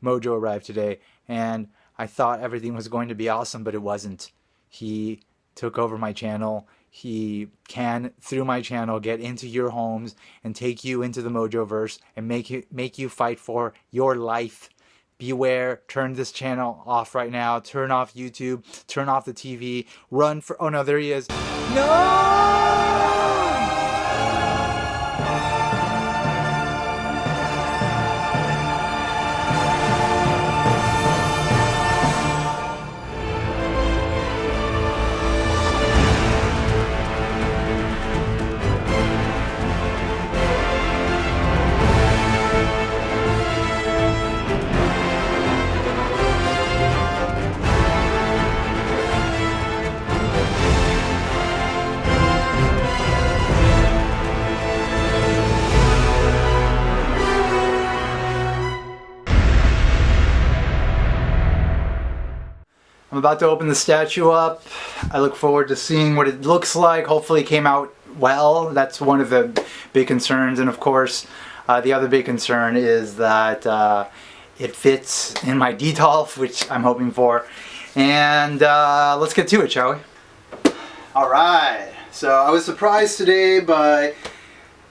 Mojo arrived today, and I thought everything was going to be awesome, but it wasn't. He took over my channel. He can, through my channel, get into your homes and take you into the Mojoverse and make you fight for your life. Beware, turn this channel off right now. Turn off YouTube, turn off the TV, run for, oh no, there he is. No! I'm about to open the statue up. I look forward to seeing what it looks like. Hopefully it came out well. That's one of the big concerns. And of course, the other big concern is that it fits in my detolf, which I'm hoping for. And let's get to it, shall we? Alright, so I was surprised today by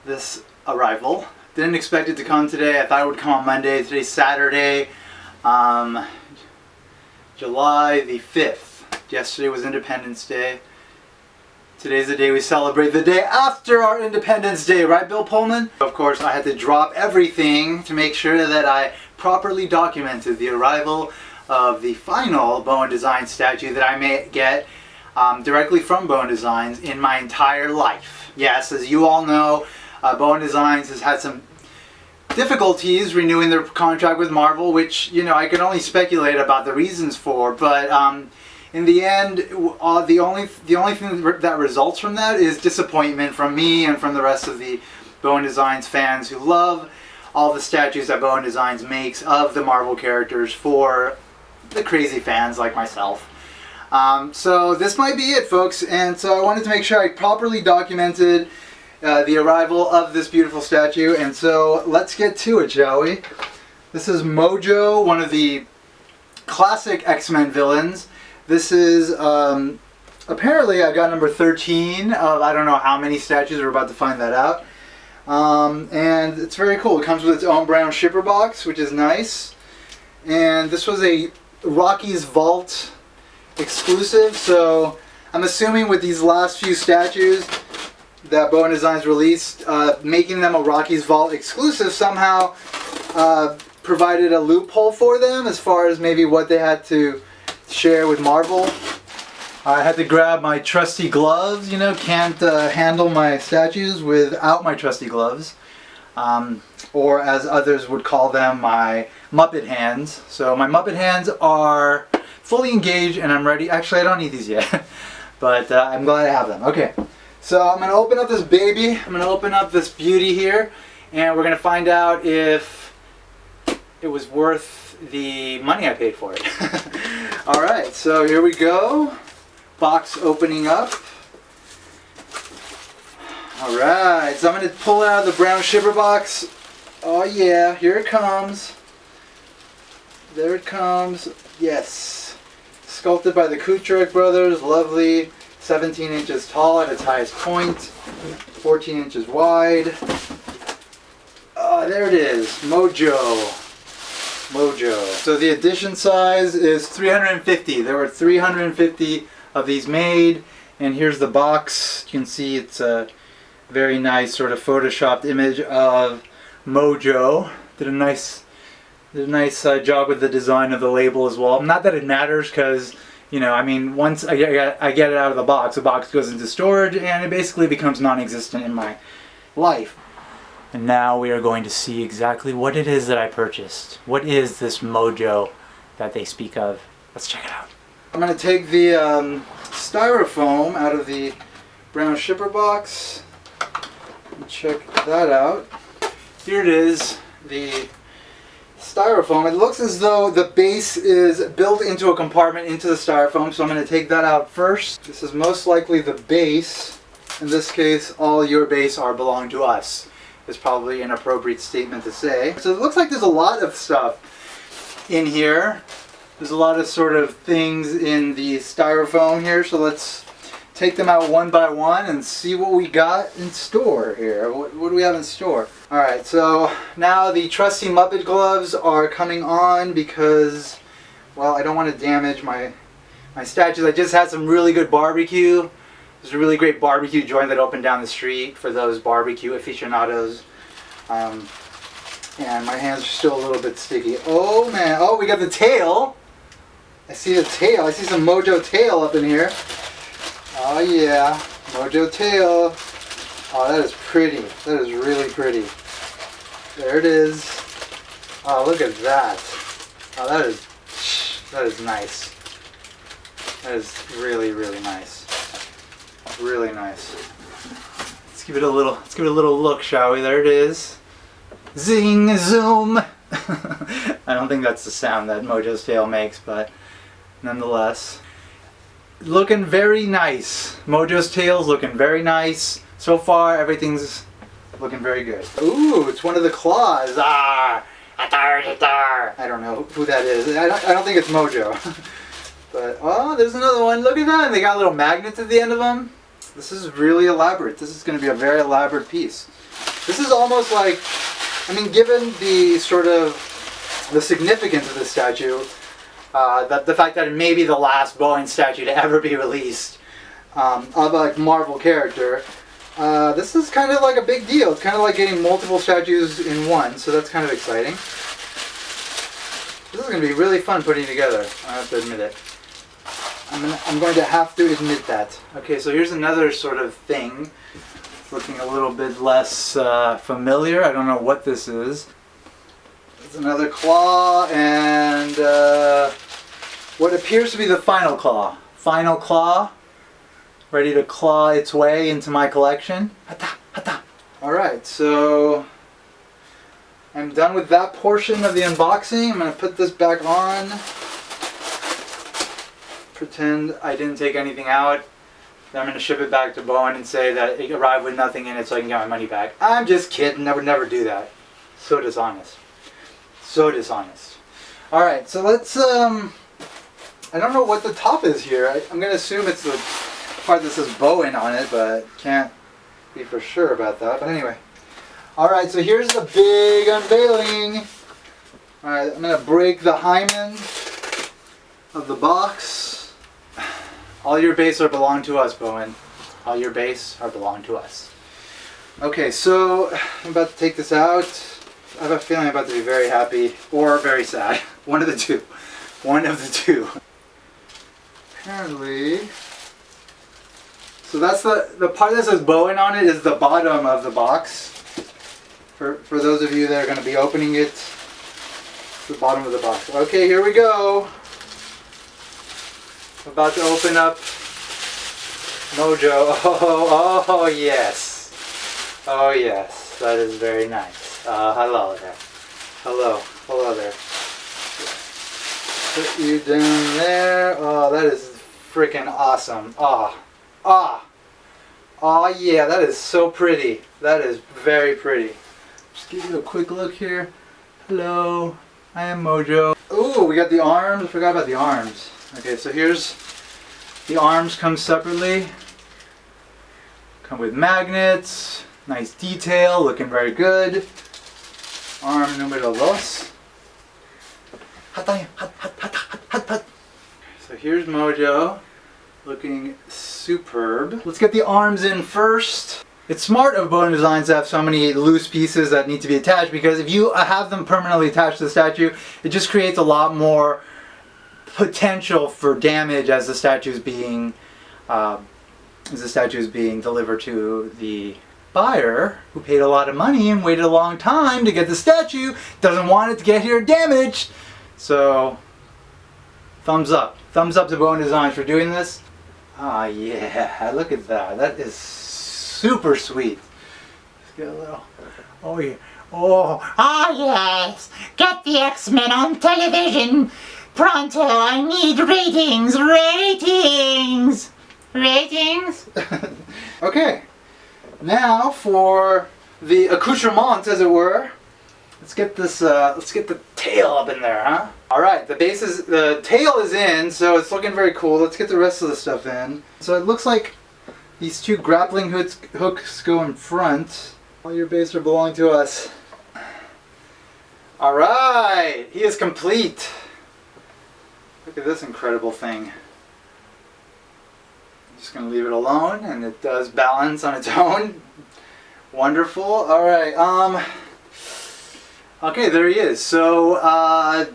this arrival. Didn't expect it to come today. I thought it would come on Monday. Today's Saturday. July the 5th. Yesterday was Independence Day. Today's the day we celebrate the day after our Independence Day, right, Bill Pullman? Of course, I had to drop everything to make sure that I properly documented the arrival of the final Bowen Design statue that I may get directly from Bowen Designs in my entire life. Yes, as you all know, Bowen Designs has had some difficulties renewing their contract with Marvel, which, you know, I can only speculate about the reasons for, but in the end, the only thing that results from that is disappointment from me and from the rest of the Bowen Designs fans who love all the statues that Bowen Designs makes of the Marvel characters for the crazy fans like myself. So this might be it, folks, and so I wanted to make sure I properly documented the arrival of this beautiful statue, and so let's get to it, shall we? This is Mojo, one of the classic X-Men villains. This is, apparently I got number 13 of I don't know how many statues. We're about to find that out. And it's very cool. It comes with its own brown shipper box, which is nice. And this was a Rocky's Vault exclusive, so I'm assuming with these last few statues that Bowen Designs released, making them a Rocky's Vault exclusive somehow provided a loophole for them as far as maybe what they had to share with Marvel. I had to grab my trusty gloves, you know, can't handle my statues without my trusty gloves. Or as others would call them, my Muppet hands. So my Muppet hands are fully engaged and I'm ready. Actually, I don't need these yet, but I'm glad I have them. Okay. So I'm going to open up this baby, I'm going to open up this beauty here, and we're going to find out if it was worth the money I paid for it. Alright, so here we go. Box opening up. Alright, so I'm going to pull it out of the brown shipper box. Oh yeah, here it comes. There it comes. Yes. Sculpted by the Accoutrements brothers, lovely. 17 inches tall at its highest point, 14 inches wide. There it is, Mojo. Mojo. So the edition size is 350. There were 350 of these made, and here's the box. You can see it's a very nice sort of photoshopped image of Mojo. Did a nice job with the design of the label as well. Not that it matters, because you know, I mean, once I get it out of the box goes into storage and it basically becomes non-existent in my life. And now we are going to see exactly what it is that I purchased. What is this Mojo that they speak of? Let's check it out. I'm going to take the styrofoam out of the brown shipper box and check that out. Here it is, the styrofoam. It looks as though the base is built into a compartment into the styrofoam, so I'm going to take that out first. This is most likely the base. In this case, all your base belong to us. Is probably an appropriate statement to say. So it looks like there's a lot of stuff in here. There's a lot of sort of things in the styrofoam here, so let's take them out one by one and see what we got in store here. What do we have in store? Alright, so now the trusty Muppet gloves are coming on because, well, I don't want to damage my statues. I just had some really good barbecue. There's a really great barbecue joint that opened down the street for those barbecue aficionados. And my hands are still a little bit sticky. Oh man, oh, we got the tail. I see the tail. I see some Mojo tail up in here. Oh yeah, Mojo tail. Oh, that is pretty. That is really pretty. There it is. Oh, look at that. Oh, that is nice. That is really, really nice. Really nice. Let's give it a little look, shall we? There it is. Zing, zoom. I don't think that's the sound that Mojo's tail makes, but nonetheless. Looking very nice. Mojo's tail's looking very nice. So far, everything's looking very good. Ooh, it's one of the claws. Ah, I don't know who that is. I don't think it's Mojo. But, oh, there's another one. Look at that. They got little magnets at the end of them. This is really elaborate. This is going to be a very elaborate piece. This is almost like, I mean, given the sort of the significance of this statue, the fact that it may be the last Bowen statue to ever be released of a Marvel character, this is kind of like a big deal. It's kind of like getting multiple statues in one, so that's kind of exciting. This is going to be really fun putting together, I have to admit it. I'm going to have to admit that. Okay, so here's another sort of thing. It's looking a little bit less familiar. I don't know what this is. It's another claw and what appears to be the final claw. Final claw, ready to claw its way into my collection. Alright, so I'm done with that portion of the unboxing. I'm going to put this back on. Pretend I didn't take anything out. Then I'm going to ship it back to Bowen and say that it arrived with nothing in it so I can get my money back. I'm just kidding. I would never do that. So dishonest. So dishonest. Alright, so let's, I don't know what the top is here. I'm going to assume it's the part that says Bowen on it, but can't be for sure about that. But anyway. Alright, so here's the big unveiling. Alright, I'm going to break the hymen of the box. All your base are belong to us, Bowen. All your base are belong to us. Okay, so I'm about to take this out. I have a feeling I'm about to be very happy or very sad. One of the two. One of the two. Apparently. So that's the part that says Bowen on it is the bottom of the box. For those of you that are going to be opening it, the bottom of the box. Okay, here we go. I'm about to open up Mojo. Oh yes. Oh yes. That is very nice. Hello there. Hello there. Put you down there. Oh, that is freaking awesome. Oh yeah, that is so pretty. That is very pretty. Just give you a quick look here. Hello, I am Mojo. Ooh, we got the arms. I forgot about the arms. Okay, so here's the arms come separately. Come with magnets. Nice detail, looking very good. Arm numero dos. So here's Mojo, looking superb. Let's get the arms in first. It's smart of Bowen Designs to have so many loose pieces that need to be attached, because if you have them permanently attached to the statue, it just creates a lot more potential for damage as the statue is being delivered to the buyer, who paid a lot of money and waited a long time to get the statue, doesn't want it to get here damaged. So thumbs up to Bowen Designs for doing this. Ah yeah, look at that. That is super sweet. Let's get a little. Oh yeah. Oh. Ah yes. Get the X-Men on television. Pronto, I need ratings. Ratings. Okay. Now for the accoutrements, as it were. Let's get this. Let's get the tail up in there, huh? Alright, the tail is in, so it's looking very cool. Let's get the rest of the stuff in. So it looks like these two grappling hooks go in front. All your base are belong to us. Alright, he is complete. Look at this incredible thing. I'm just going to leave it alone, and it does balance on its own. Wonderful. Alright, okay, there he is. So,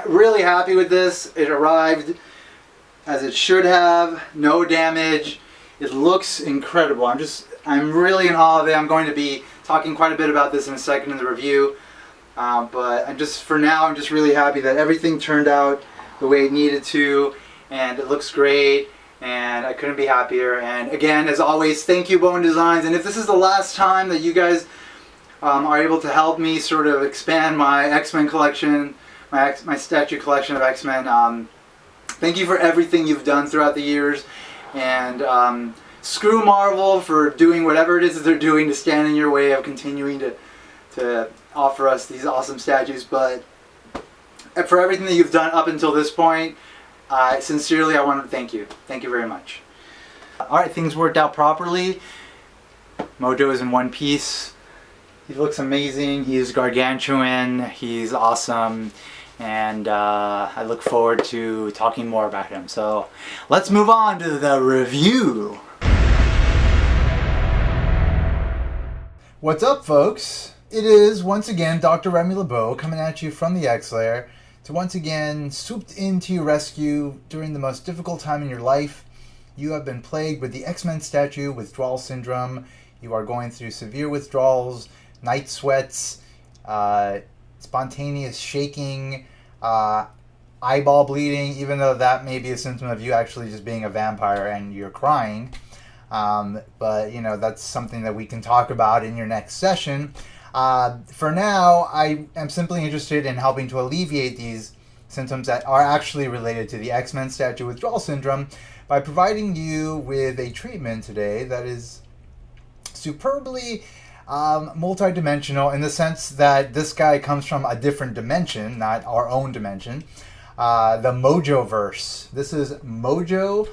really happy with this. It arrived as it should have. No damage. It looks incredible. I'm really in awe of it. I'm going to be talking quite a bit about this in a second in the review. But for now, I'm just really happy that everything turned out the way it needed to, and it looks great, and I couldn't be happier. And again, as always, thank you, Bowen Designs. And if this is the last time that you guys are able to help me sort of expand my X-Men collection, my statue collection of X-Men, thank you for everything you've done throughout the years. And screw Marvel for doing whatever it is that they're doing to stand in your way of continuing to offer us these awesome statues. But for everything that you've done up until this point, sincerely, I want to thank you. Thank you very much. Alright, things worked out properly. Mojo is in one piece. He looks amazing. He's gargantuan. He's awesome. And I look forward to talking more about him. So let's move on to the review. What's up, folks? It is once again Dr. Remy LeBeau coming at you from the X-Lair to once again swoop in to your rescue during the most difficult time in your life. You have been plagued with the X-Men statue withdrawal syndrome. You are going through severe withdrawals, night sweats, spontaneous shaking, eyeball bleeding, even though that may be a symptom of you actually just being a vampire and you're crying. But, you know, that's something that we can talk about in your next session. For now, I am simply interested in helping to alleviate these symptoms that are actually related to the X-Men statue withdrawal syndrome by providing you with a treatment today that is superbly multi-dimensional, in the sense that this guy comes from a different dimension, not our own dimension. The Mojo-verse. This is Mojo.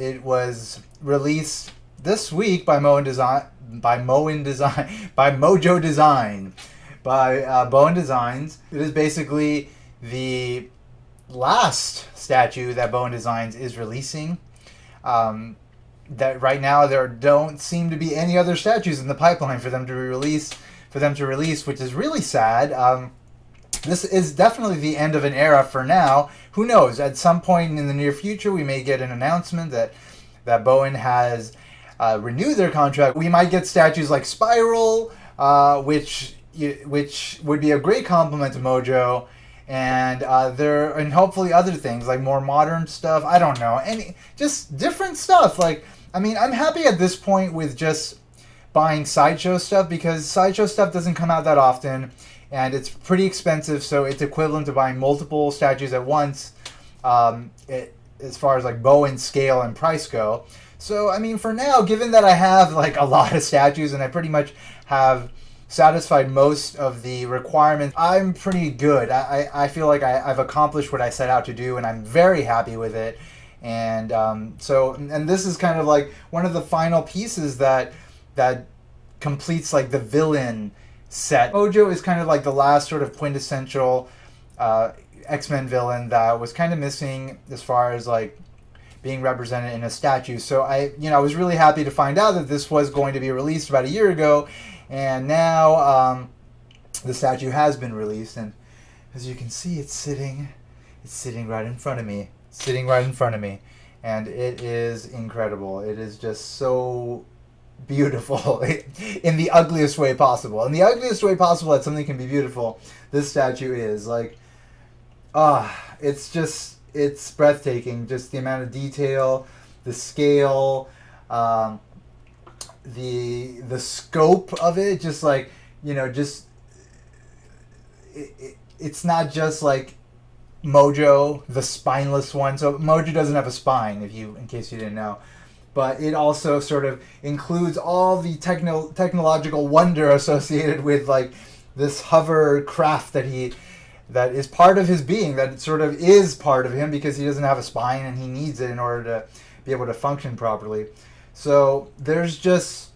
It was released this week by Bowen Designs, by Bowen Designs. It is basically the last statue that Bowen Designs is releasing. That right now there don't seem to be any other statues in the pipeline for them to release, which is really sad. This is definitely the end of an era for now. Who knows? At some point in the near future, we may get an announcement that Bowen has renewed their contract. We might get statues like Spiral, which would be a great compliment to Mojo, and hopefully other things like more modern stuff. I don't know, just different stuff. Like, I mean, I'm happy at this point with just buying Sideshow stuff, because Sideshow stuff doesn't come out that often, and it's pretty expensive, so it's equivalent to buying multiple statues at once, as far as like Bowen scale and price go. So, I mean, for now, given that I have like a lot of statues and I pretty much have satisfied most of the requirements, I'm pretty good. I feel like I've accomplished what I set out to do, and I'm very happy with it. And and this is kind of like one of the final pieces that completes like the villain set. Mojo is kind of like the last sort of quintessential X-Men villain that was kind of missing as far as like being represented in a statue. So I was really happy to find out that this was going to be released about a year ago, and now the statue has been released, and as you can see, it's sitting right in front of me. And it is incredible. It is just so beautiful in the ugliest way possible. In the ugliest way possible that something can be beautiful, this statue is like, it's breathtaking. Just the amount of detail, the scale, the scope of it. Just like, it's not just like Mojo, the spineless one. So Mojo doesn't have a spine, in case you didn't know. But it also sort of includes all the technological wonder associated with like this hover craft that is part of his being, that sort of is part of him because he doesn't have a spine and he needs it in order to be able to function properly. So there's just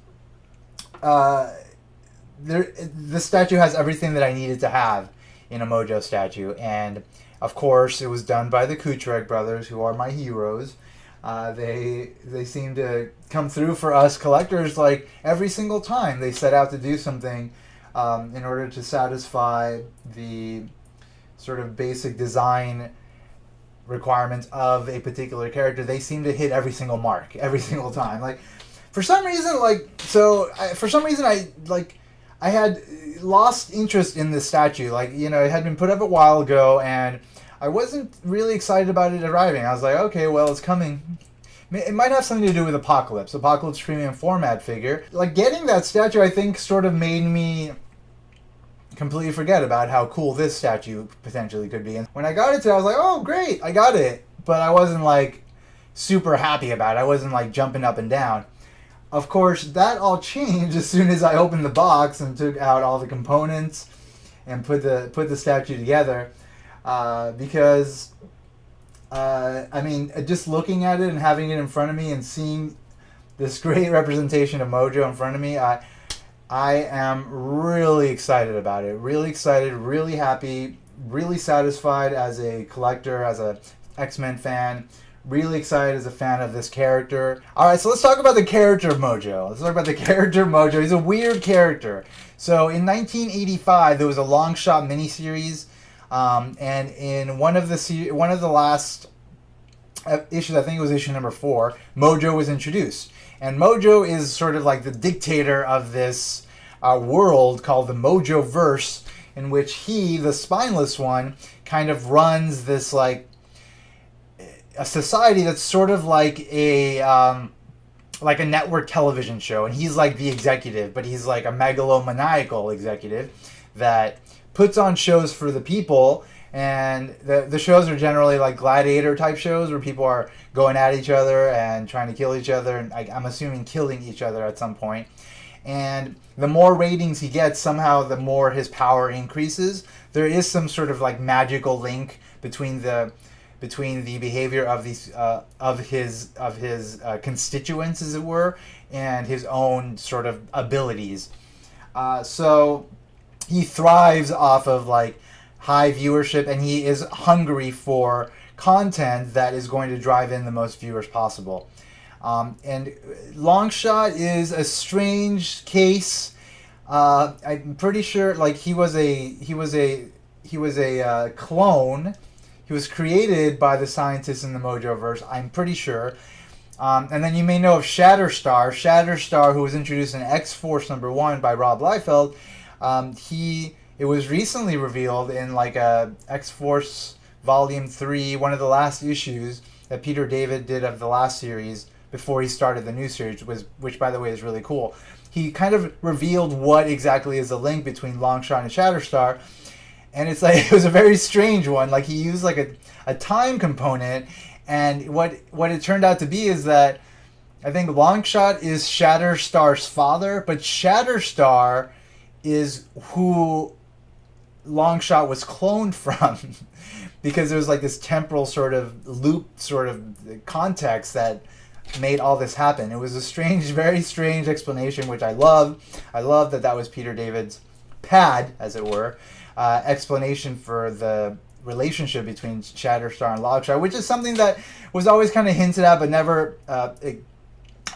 this statue has everything that I needed to have in a Mojo statue, and of course it was done by the Accoutrements brothers, who are my heroes. They seem to come through for us collectors like every single time they set out to do something in order to satisfy the sort of basic design requirements of a particular character. They seem to hit every single mark every single time. Like for some reason, I had lost interest in this statue. Like, you know, it had been put up a while ago, and I wasn't really excited about it arriving. I was like, okay, well, it's coming. It might have something to do with Apocalypse Premium Format figure. Like, getting that statue, I think, sort of made me completely forget about how cool this statue potentially could be. And when I got it today, I was like, oh, great, I got it. But I wasn't, like, super happy about it. I wasn't, like, jumping up and down. Of course, that all changed as soon as I opened the box and took out all the components and put the statue together. Because, I mean, just looking at it and having it in front of me and seeing this great representation of Mojo in front of me, I am really excited about it. Really excited, really happy, really satisfied as a collector, as a X-Men fan. Really excited as a fan of this character. Alright, so let's talk about the character of Mojo. He's a weird character. So in 1985, there was a long shot miniseries, and in one of the last issues, I think it was issue number 4, Mojo was introduced. And Mojo is sort of like the dictator of this world called the Mojo-verse, in which he, the spineless one, kind of runs this like a society that's sort of like a network television show, and he's like the executive, but he's like a megalomaniacal executive that puts on shows for the people, and the shows are generally like gladiator type shows where people are going at each other and trying to kill each other, and I'm assuming killing each other at some point. And the more ratings he gets, somehow the more his power increases. There is some sort of like magical link between the behavior of these of his constituents, as it were, and his own sort of abilities. So he thrives off of like high viewership, and he is hungry for content that is going to drive in the most viewers possible. And Longshot is a strange case. I'm pretty sure like he was a clone. He was created by the scientists in the Mojo-verse, I'm pretty sure. And then you may know of Shatter Star. Shatter Star, who was introduced in X-Force number 1 by Rob Liefeld. It was recently revealed in like a X-Force Volume 3, one of the last issues that Peter David did of the last series before he started the new series, which by the way is really cool. He kind of revealed what exactly is the link between Longshot and Shatter Star. And it's like, it was a very strange one. Like, he used like a time component, and what it turned out to be is that I think Longshot is Shatter Star's father, but Shatter Star is who Longshot was cloned from, because there was like this temporal sort of loop sort of context that made all this happen. It was a strange, very strange explanation, which I love. I love that was Peter David's pad, as it were. Explanation for the relationship between Shatter Star and Longshot, which is something that was always kind of hinted at but never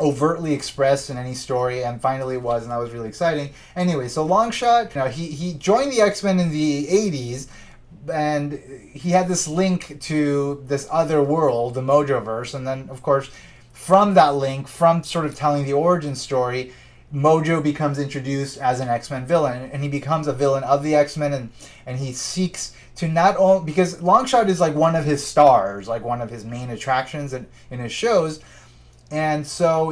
overtly expressed in any story, and finally it was, and that was really exciting. Anyway, so Longshot, he joined the X-Men in the 80s, and he had this link to this other world, the Mojo-verse, and then of course from that link, from sort of telling the origin story, Mojo becomes introduced as an X-Men villain, and he becomes a villain of the X-Men, and he seeks to not only, because Longshot is like one of his stars, like one of his main attractions in his shows, and so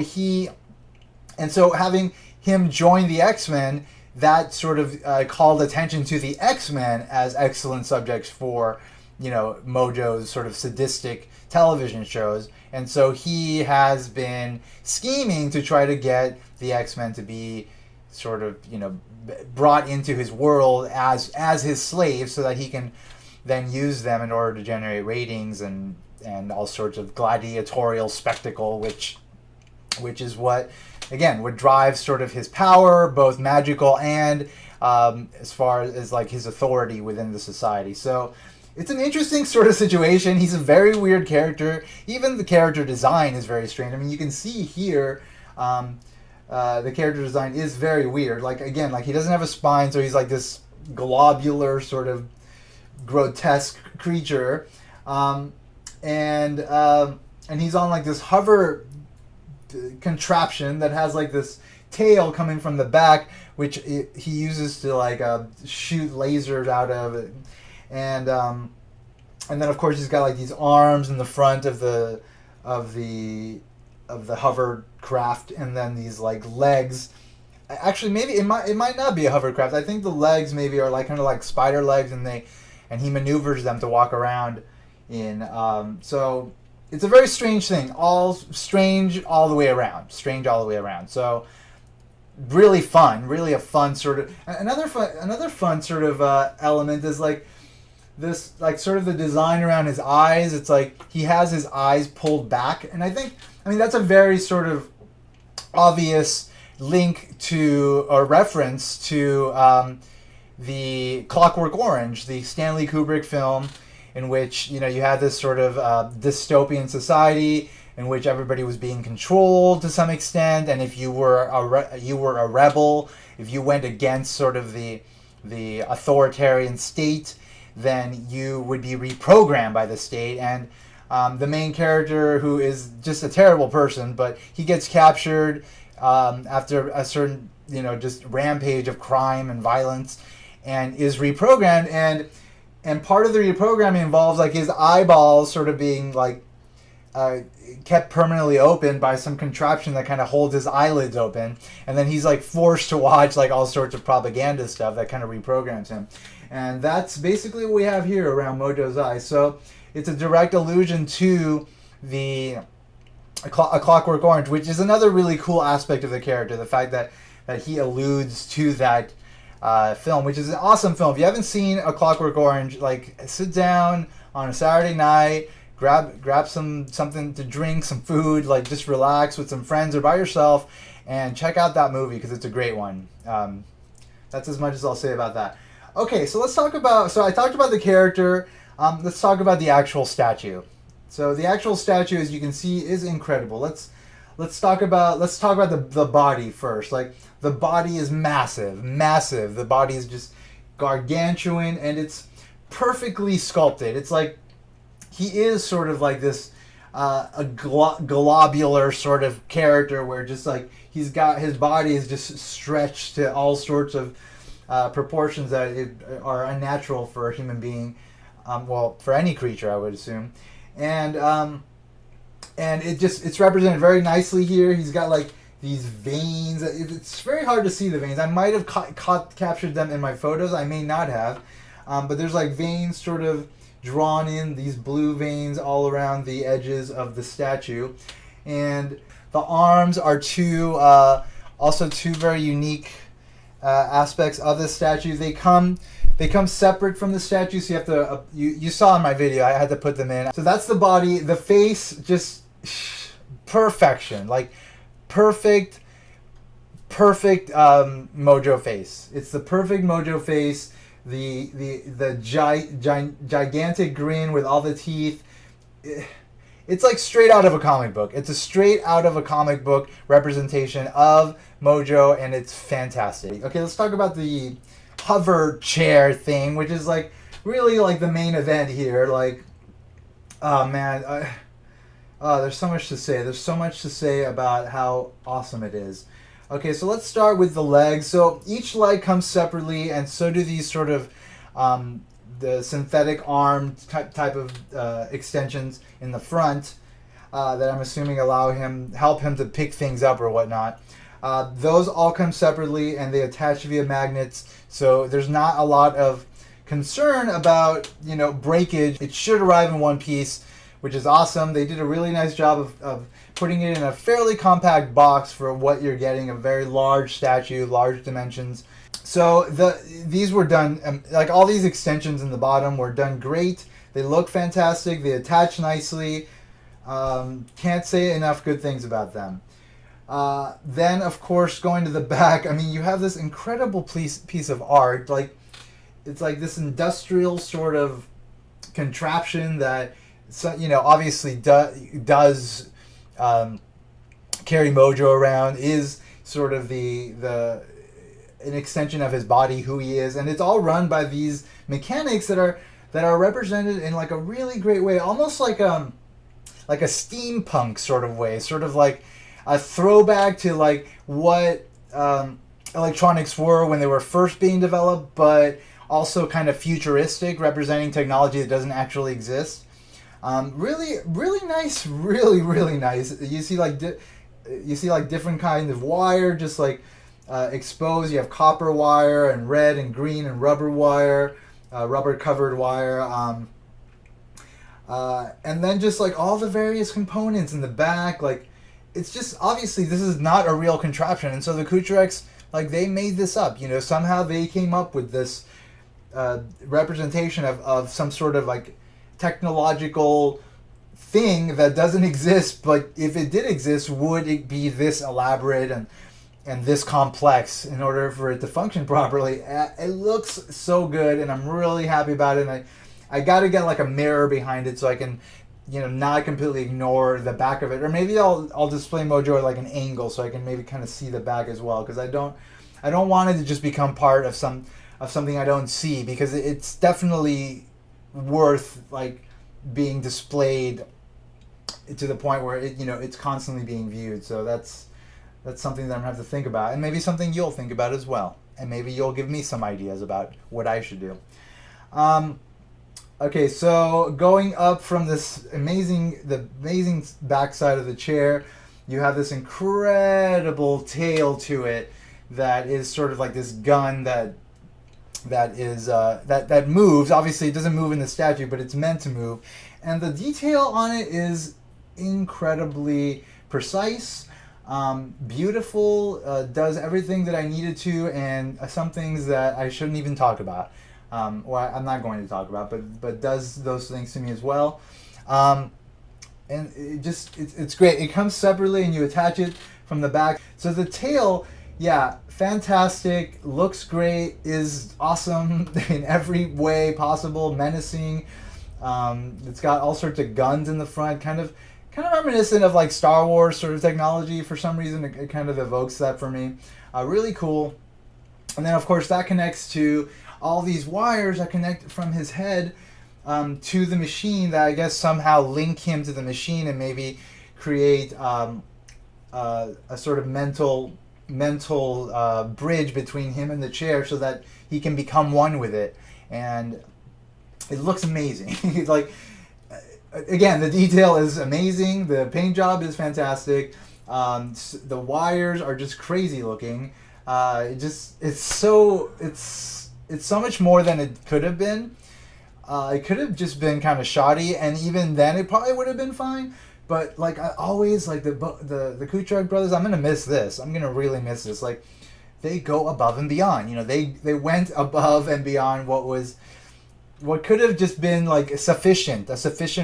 having him join the X-Men, that sort of called attention to the X-Men as excellent subjects for, Mojo's sort of sadistic television shows. And so he has been scheming to try to get the X-Men to be sort of, brought into his world as his slaves, so that he can then use them in order to generate ratings and all sorts of gladiatorial spectacle, which is what, again, would drive sort of his power, both magical and as far as like his authority within the society. So it's an interesting sort of situation. He's a very weird character. Even the character design is very strange. I mean, you can see here the character design is very weird. Like, again, like he doesn't have a spine, so he's like this globular sort of grotesque creature. And he's on like this hover contraption that has like this tail coming from the back, which he uses to like shoot lasers out of it, and then of course he's got like these arms in the front of the hovercraft, and then these like legs. Actually, maybe it might not be a hovercraft. I think the legs maybe are like kind of like spider legs, and he maneuvers them to walk around in. So it's a very strange thing. All strange all the way around. Strange all the way around. So really fun. Really a fun sort of... Another fun sort of element is like this, like sort of the design around his eyes. It's like he has his eyes pulled back. And I mean, that's a very sort of obvious link to, or reference to the Clockwork Orange, the Stanley Kubrick film, in which you had this sort of dystopian society in which everybody was being controlled to some extent, and if you were a rebel, if you went against sort of the authoritarian state, then you would be reprogrammed by the state. And the main character, who is just a terrible person, but he gets captured after a certain just rampage of crime and violence, and is reprogrammed, and part of the reprogramming involves like his eyeballs sort of being like kept permanently open by some contraption that kind of holds his eyelids open, and then he's like forced to watch like all sorts of propaganda stuff that kind of reprograms him. And that's basically what we have here around Mojo's eyes. So it's a direct allusion to A Clockwork Orange, which is another really cool aspect of the character, the fact that he alludes to that film, which is an awesome film. If you haven't seen A Clockwork Orange, like sit down on a Saturday night, grab something to drink, some food, like just relax with some friends or by yourself, and check out that movie because it's a great one. That's as much as I'll say about that. Okay, so let's talk about. So I talked about the character. Let's talk about the actual statue. So the actual statue, as you can see, is incredible. Let's talk about the body first. Like, the body is massive. The body is just gargantuan, and it's perfectly sculpted. It's like he is sort of like this a globular sort of character, where just like he's got his body is just stretched to all sorts of proportions that are unnatural for a human being. Well, for any creature, I would assume. And it's represented very nicely here. He's got like these veins. It's very hard to see the veins. I might have captured them in my photos. I may not have. But there's like veins sort of drawn in, these blue veins all around the edges of the statue. And the arms are also two very unique aspects of the statue. They come separate from the statue, so you have to you saw in my video, I had to put them in. So that's the body. The face, just perfection, like perfect Mojo face. It's the perfect Mojo face. The gigantic grin with all the teeth. It's like straight out of a comic book. It's a straight out of a comic book representation of Mojo, and it's fantastic. Okay, let's talk about the hover chair thing, which is like really like the main event here. Like, oh man, there's so much to say. There's so much to say about how awesome it is. Okay, so let's start with the legs. So each leg comes separately, and so do these sort of the synthetic arm type of extensions in the front that I'm assuming help him to pick things up or whatnot. Those all come separately, and they attach via magnets, so there's not a lot of concern about breakage. It should arrive in one piece which is awesome. They did a really nice job of putting it in a fairly compact box for what you're getting, a very large statue, large dimensions. So these were done, like all these extensions in the bottom were done great. They look fantastic. They attach nicely. Can't say enough good things about them. Then, of course, going to the back, I mean, you have this incredible piece of art. Like, it's like this industrial sort of contraption that, obviously does carry Mojo around, is sort of an extension of his body, who he is, and it's all run by these mechanics that are represented in like a really great way, almost like a steampunk sort of way, sort of like a throwback to like what electronics were when they were first being developed, but also kind of futuristic, representing technology that doesn't actually exist. Really, really nice. Really, really nice. You see like different kinds of wire, just like exposed. You have copper wire and red and green and rubber wire, rubber covered wire. And then just like all the various components in the back, like it's just obviously this is not a real contraption, and so the Accoutrements, like, they made this up. Somehow they came up with this representation of some sort of like technological thing that doesn't exist, but if it did exist, would it be this elaborate and this complex in order for it to function properly? It looks so good, and I'm really happy about it. And I got to get like a mirror behind it so I can, not completely ignore the back of it. Or maybe I'll display Mojo at like an angle so I can maybe kind of see the back as well, because I don't want it to just become part of something I don't see, because it's definitely worth like being displayed to the point where it's constantly being viewed. So that's something that I'm gonna have to think about, and maybe something you'll think about as well, and maybe you'll give me some ideas about what I should do. Okay, so going up from the amazing backside of the chair, you have this incredible tail to it that is sort of like this gun that moves. Obviously, it doesn't move in the statue, but it's meant to move, and the detail on it is incredibly precise, beautiful, does everything that I needed to, and some things that I shouldn't even talk about. Or I'm not going to talk about, but does those things to me as well. And it's great. It comes separately and you attach it from the back. So the tail, yeah, fantastic, looks great, is awesome in every way possible, menacing. It's got all sorts of guns in the front, kind of reminiscent of like Star Wars sort of technology. For some reason, it kind of evokes that for me. Really cool. And then of course that connects to all these wires that connect from his head to the machine, that I guess somehow link him to the machine and maybe create a sort of mental bridge between him and the chair, so that he can become one with it. And it looks amazing. It's like, again, the detail is amazing. The paint job is fantastic. The wires are just crazy looking. It's so much more than it could have been. It could have just been kind of shoddy, and even then it probably would have been fine. But like I always like the Accoutrements brothers, I'm gonna miss this. I'm gonna really miss this. Like, they go above and beyond. They went above and beyond what could have just been like a sufficient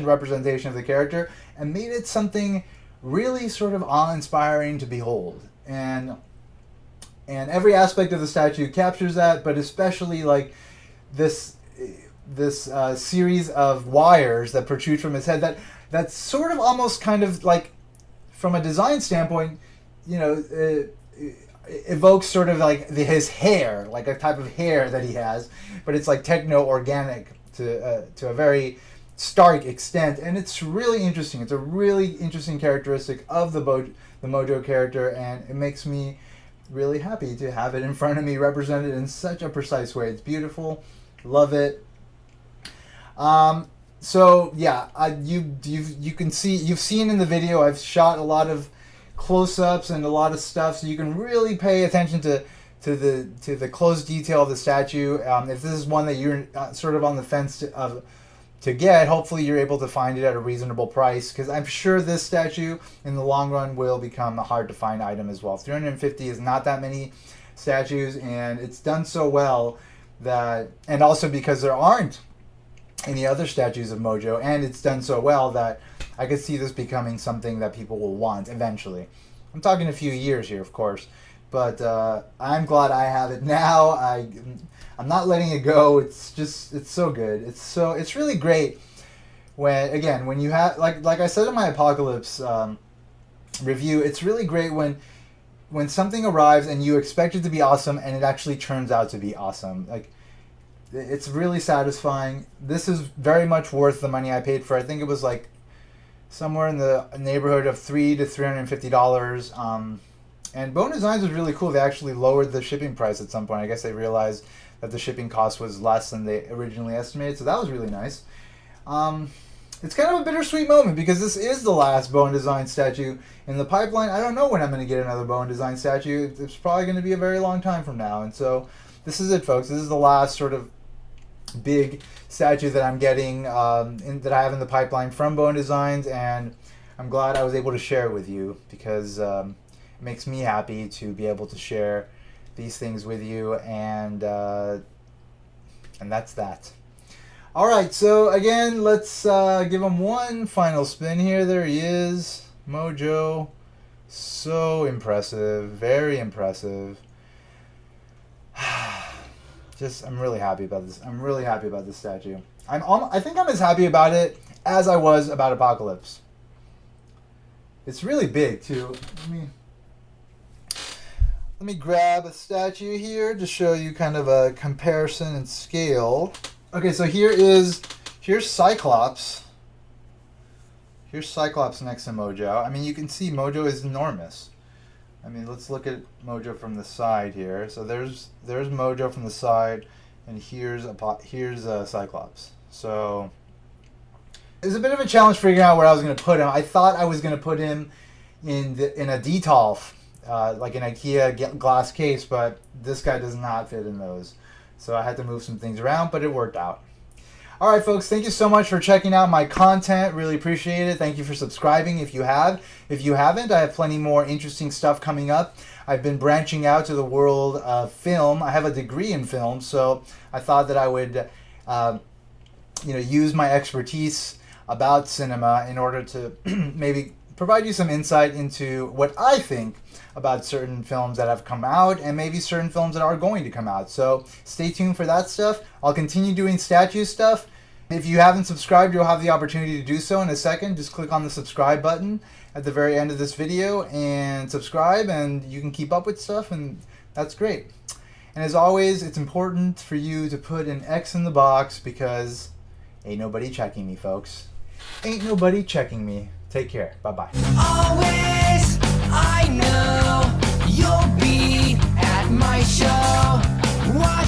representation of the character, and made it something really sort of awe-inspiring to behold. And every aspect of the statue captures that, but especially like this series of wires that protrude from his head, that's sort of almost kind of like, from a design standpoint, evokes sort of like his hair, like a type of hair that he has, but it's like techno-organic to a very stark extent, and it's really interesting. It's a really interesting characteristic of the Mojo character, and it makes me really happy to have it in front of me, represented in such a precise way. It's beautiful, love it. So yeah, you can see, you've seen in the video, I've shot a lot of close-ups and a lot of stuff, so you can really pay attention to the close detail of the statue. If this is one that you're sort of on the fence to get. Hopefully you're able to find it at a reasonable price, because I'm sure this statue in the long run will become a hard to find item as well. 350 is not that many statues, and it's done so well that, and also because there aren't any other statues of Mojo, and it's done so well that I could see this becoming something that people will want eventually. I'm talking a few years here, of course, but I'm glad I have it now. I'm not letting it go. It's so good. It's really great when you have, like I said in my Apocalypse review, it's really great when something arrives and you expect it to be awesome and it actually turns out to be awesome. Like, it's really satisfying. This is very much worth the money I paid for. I think it was like somewhere in the neighborhood of $300 to $350. And Bowen Designs was really cool. They actually lowered the shipping price at some point. I guess they realized that the shipping cost was less than they originally estimated, so that was really nice. It's kind of a bittersweet moment because this is the last Bowen Design statue in the pipeline. I don't know when I'm going to get another Bowen Design statue. It's probably going to be a very long time from now, and so this is it, folks. This is the last sort of big statue that I'm getting, that I have in the pipeline from Bowen Designs, and I'm glad I was able to share it with you because it makes me happy to be able to share these things with you, and that's that. All right, so again, let's give him one final spin here. There he is, Mojo. So impressive, very impressive. I'm really happy about this. I'm really happy about this statue. I think I'm as happy about it as I was about Apocalypse. It's really big too. Let me grab a statue here to show you kind of a comparison and scale. Okay, so here's Cyclops. Here's Cyclops next to Mojo. I mean, you can see Mojo is enormous. I mean, let's look at Mojo from the side here. So there's Mojo from the side, and here's Cyclops. So it was a bit of a challenge figuring out where I was going to put him. I thought I was going to put him in a Detolf, like an IKEA glass case, but this guy does not fit in those. So I had to move some things around, but it worked out. All right, folks, thank you so much for checking out my content. Really appreciate it. Thank you for subscribing if you have. If you haven't, I have plenty more interesting stuff coming up. I've been branching out to the world of film. I have a degree in film, so I thought that I would use my expertise about cinema in order to maybe provide you some insight into what I think about certain films that have come out and maybe certain films that are going to come out. So stay tuned for that stuff. I'll continue doing statue stuff. If you haven't subscribed, you'll have the opportunity to do so in a second. Just click on the subscribe button at the very end of this video and subscribe, and you can keep up with stuff, and that's great. And as always, it's important for you to put an X in the box because ain't nobody checking me, folks. Ain't nobody checking me. Take care. Bye-bye. Always, I know you'll be at my show. Watch